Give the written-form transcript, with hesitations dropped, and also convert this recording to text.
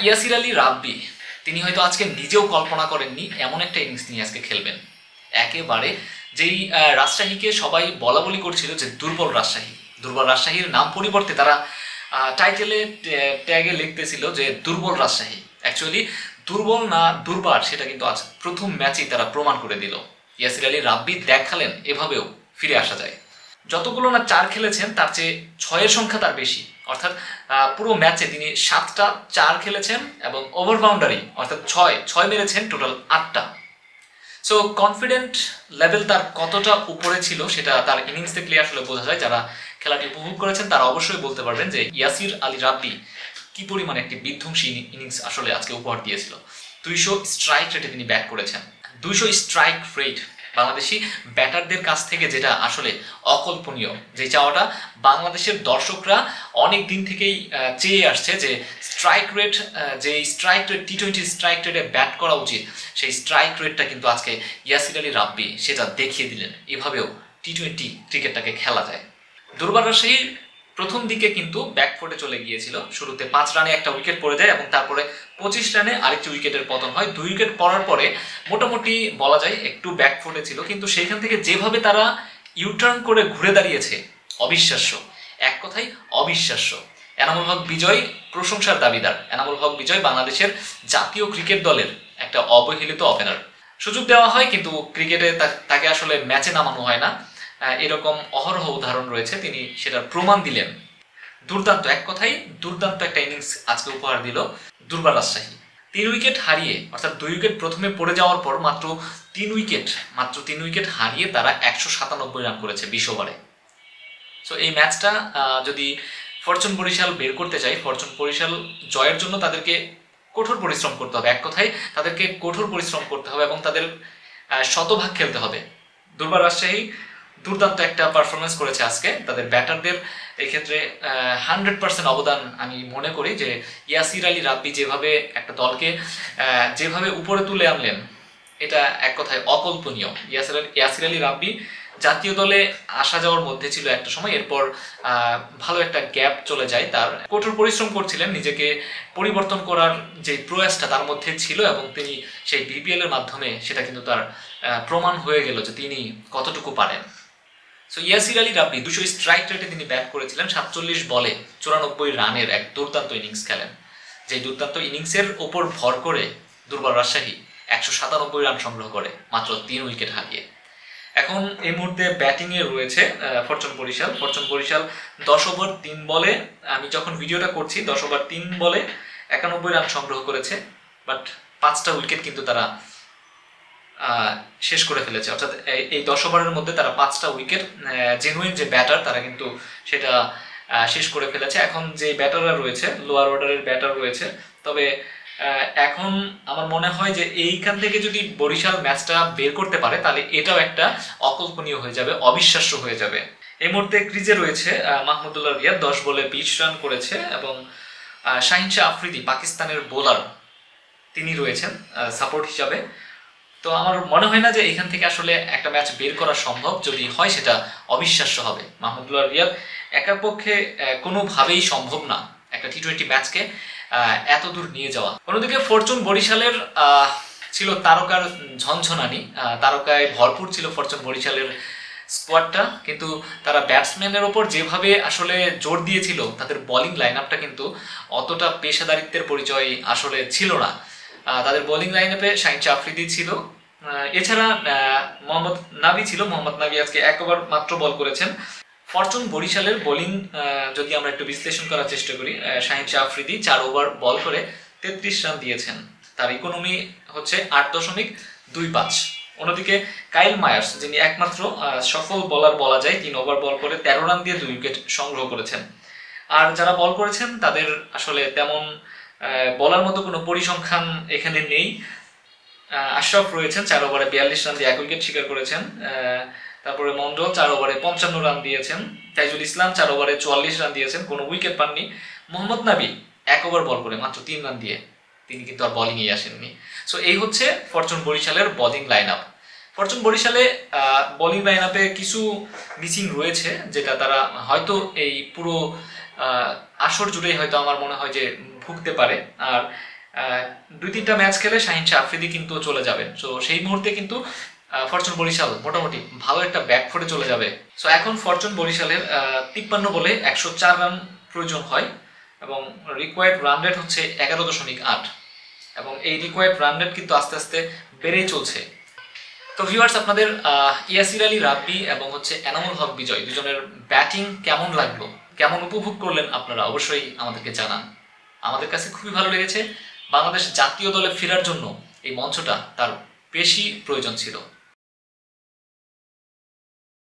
ইয়াসির আলী রাব্বি তিনি হয়তো আজকে নিজেও কল্পনা করেননি এমন একটা ইনিংস নিয়ে আজকে খেলবেন। একেবারে যেই রাজশাহীকে সবাই বলা বলি করছিল যে দুর্বল রাজশাহী, দুর্বল রাজশাহীর নাম পরিবর্তে তারা টাইটেলে ট্যাগে লিখতেছিল যে দুর্বল রাজশাহী। অ্যাকচুয়ালি দুর্বল না দুর্বার সেটা কিন্তু আজ প্রথম ম্যাচেই তারা প্রমাণ করে দিল। ইয়াসির আলী রাব্বি দেখালেন এভাবেও ফিরে আসা যায়। যতগুলো না 4 খেলেছেন তার চেয়ে 6-এর সংখ্যা তার বেশি, অর্থাৎ পুরো ম্যাচে তিনি 7টা 4 খেলেছেন এবং ওভার বাউন্ডারি অর্থাৎ 6 মেরেছেন টোটাল 8টা। সো কনফিডেন্ট লেভেল তার কতটা উপরে ছিল সেটা তার ইনিংস দেখলে আসলে বোঝা যায়। যারা খেলাটি উপভোগ করেছেন তারা অবশ্যই বলতে পারবেন যে ইয়াসির আলী রাব্বি কি পরিমাণে একটি বিধ্বংসী ইনিংস আসলে আজকে উপহার দিয়েছিল। 200 স্ট্রাইক রেটে তিনি ব্যাট করেছেন। 200 স্ট্রাইক রেট বাংলাদেশি ব্যাটারদের কাছ থেকে যেটা আসলে অকল্পনীয়, যে চাওয়াটা বাংলাদেশের দর্শকরা অনেক দিন থেকেই চেয়ে আসছে যে স্ট্রাইক রেট, যে স্ট্রাইক রেট টি-20 স্ট্রাইক রেটে ব্যাট করা উচিত, সেই স্ট্রাইক রেটটা কিন্তু আজকে ইয়াসির আলী রাব্বি সেটা দেখিয়ে দিলেন। এভাবেও টি-20 ক্রিকেটটাকে খেলা যায়। দুর্বার রাজশাহী প্রথম দিকে কিন্তু ব্যাকফুটে চলে গিয়েছিল। শুরুতে 5 রানে একটা উইকেট পড়ে যায় এবং তারপরে 25 রানে আরেকটি উইকেটের পতন হয়। 2 উইকেট পড়ার পরে মোটামুটি বলা যায় একটু ব্যাকফুটে ছিল, কিন্তু সেইখান থেকে যেভাবে তারা ইউটার্ন করে ঘুরে দাঁড়িয়েছে অবিশ্বাস্য, এক কথাই অবিশ্বাস্য। এনামুল হক বিজয় প্রশংসার দাবিদার। এনামুল হক বিজয় বাংলাদেশের জাতীয় ক্রিকেট দলের একটা অবহেলিত ওপেনার। সুযোগ দেওয়া হয় কিন্তু ক্রিকেটে তাকে আসলে ম্যাচে নামানো হয় না। এরকম অহরহ উদাহরণ রয়েছে, তিনি সেটার প্রমাণ দিলেন। দুর্দান্ত, এক কথাই দুর্দান্ত একটা ইনিংস আজকে উপহার দিল দুর্বার রাজশাহী। 3 উইকেট হারিয়ে, অর্থাৎ 2 উইকেট প্রথমে পড়ে যাওয়ার পর মাত্র 3 উইকেট হারিয়ে তারা 197 রান করেছে 20 ওভারে। সো এই ম্যাচটা যদি ফরচুন বরিশাল বের করতে চাই, ফরচুন বরিশাল জয়ের জন্য তাদেরকে কঠোর পরিশ্রম করতে হবে। এক কথায় তাদেরকে কঠোর পরিশ্রম করতে হবে এবং তাদের শতভাগ খেলতে হবে। দুর্বার রাজশাহী দুর্দান্ত একটা পারফরমেন্স করেছে আজকে। তাদের ব্যাটারদের এক্ষেত্রে 100% অবদান আমি মনে করি যে ইয়াসির আলী রাব্বি যেভাবে একটা দলকে যেভাবে উপরে তুলে আনলেন, এটা এক কথায় অকল্পনীয়। ইয়াসির আলী রাব্বি জাতীয় দলে আসা যাওয়ার মধ্যে ছিল একটা সময়, এরপর ভালো একটা গ্যাপ চলে যায়। তার কঠোর পরিশ্রম করছিলেন, নিজেকে পরিবর্তন করার যে প্রয়াসটা তার মধ্যে ছিল এবং তিনি সেই বিপিএল এর মাধ্যমে সেটা কিন্তু তার প্রমাণ হয়ে গেল যে তিনি কতটুকু পারেন। সো ইয়াসির আলী রাব্বি 200 স্ট্রাইক রেটে তিনি ব্যাট করেছিলেন। 47 বলে 94 রানের এক দুর্দান্ত ইনিংস খেলেন। যে দুর্দান্ত ইনিংসের ওপর ভর করে দুর্বার রাজশাহী 197 রান সংগ্রহ করে মাত্র 3 উইকেট হারিয়ে। এখন এই মুহূর্তে ব্যাটিংয়ে রয়েছে ফরচুন বরিশাল 10 ওভার 3 বলে, আমি যখন ভিডিওটা করছি 10 ওভার 3 বলে 91 রান সংগ্রহ করেছে, বাট 5টা উইকেট কিন্তু তারা শেষ করে ফেলেছে। অর্থাৎ এই 10 ওভারের মধ্যে তারা 5টা উইকেট, জেনুইন যে ব্যাটার তারা কিন্তু সেটা শেষ করে ফেলেছে। এখন যে ব্যাটাররা রয়েছে লোয়ার অর্ডারের ব্যাটার রয়েছে, তবে এখন আমার মনে হয় যে এইখান থেকে যদি বরিশাল ম্যাচটা বের করতে পারে তাহলে এটাও একটা অকল্পনীয় হয়ে যাবে, অবিশ্বাস্য হয়ে যাবে। এই মুহূর্তে ক্রিজে রয়েছে মাহমুদুল্লাহ রিয়াদ, 10 বলে 20 রান করেছে এবং শাহিন শাহ আফ্রিদি পাকিস্তানের বোলার, তিনি রয়েছেন সাপোর্ট হিসাবে। তো আমার মনে হয় না যে এখান থেকে আসলে একটা ম্যাচ বের করা সম্ভব, যদি হয় সেটা অবিশ্বাস্য হবে। মাহমুদুল্লাহ রিয়াদ একার পক্ষে কোনোভাবেই সম্ভব না একটা টি-20 ম্যাচকে এত দূর নিয়ে যাওয়া। অন্যদিকে ফরচুন বরিশালের ছিল তারকার ঝনঝনানি, তারকায় ভরপুর ছিল ফরচুন বরিশালের স্কোয়াডটা, কিন্তু তারা ব্যাটসম্যানের ওপর যেভাবে আসলে জোর দিয়েছিল তাদের বোলিং লাইন আপটা কিন্তু অতটা পেশাদারিত্বের পরিচয় আসলে ছিল না। তাদের বোলিং লাইন আপে শাহিন শাহ আফ্রিদি ছিল, এছাড়া মোহাম্মদ নাবি আজকে 1 ওভার মাত্র বল করেছেন। ফরচুন বরিশালের বোলিং যদি আমরা একটু বিশ্লেষণ করার চেষ্টা করি, শাহিন শাহ আফ্রিদি 4 ওভার বল করে 33 রান দিয়েছেন, তার ইকোনমি হচ্ছে 8.25। অন্যদিকে কাইল মায়ার্স, যিনি একমাত্র সফল বোলার বলা যায়, 3 ওভার বল করে 13 রান দিয়ে 2 উইকেট সংগ্রহ করেছেন। আর যারা বল করেছেন তাদের আসলে তেমন বলার মতো কোনো পরিসংখ্যান এখানে নেই। আশরাফ রয়েছেন 4 ওভারে 42 রান দিয়ে 1 উইকেট শিকার করেছেন। তারপরে মন্ডল 4 ওভারে 55 রান দিয়েছেন। তাইজুল ইসলাম 4 ওভারে 44 রান দিয়েছেন, কোনো উইকেট পাননি। মোহাম্মদ নাবি 1 ওভার বল করে মাত্র 3 রান দিয়ে তিনি কিন্তু আর বোলিংয়ে আসেননি। সো এই হচ্ছে ফরচুন বরিশালের বোলিং লাইন আপ। ফরচুন বরিশালে বোলিং লাইন আপে কিছু মিসিং রয়েছে, যেটা তারা হয়তো এই পুরো আসর জুড়েই হয়তো আমার মনে হয় যে ভুগতে পারে। আর 2-3টা ম্যাচ খেলে শাহিন শাহ আফ্রিদি কিন্তু চলে যাবেন। সো সেই মুহূর্তে কিন্তু ফরচুন বরিশাল মোটামুটি ভালো একটা ব্যাকফুটে চলে যাবে। সো এখন ফরচুন বরিশালের 53 বলে 104 রান প্রয়োজন হয় এবং রিকোয়ার্ড রান রেট হচ্ছে 11.8 এবং এই রিকোয়ার্ড রান রেট কিন্তু আস্তে আস্তে বেড়েই চলছে। তো ভিউয়ার্স, আপনাদের ইয়াসির আলী রাব্বি এবং হচ্ছে এনামুল হক বিজয় দুজনের ব্যাটিং কেমন লাগলো, কেমন উপভোগ করলেন আপনারা অবশ্যই আমাদেরকে জানান। আমাদের কাছে খুবই ভালো লেগেছে। বাংলাদেশ জাতীয় দলে ফেরার জন্য এই মঞ্চটা তার বেশি প্রয়োজন ছিল।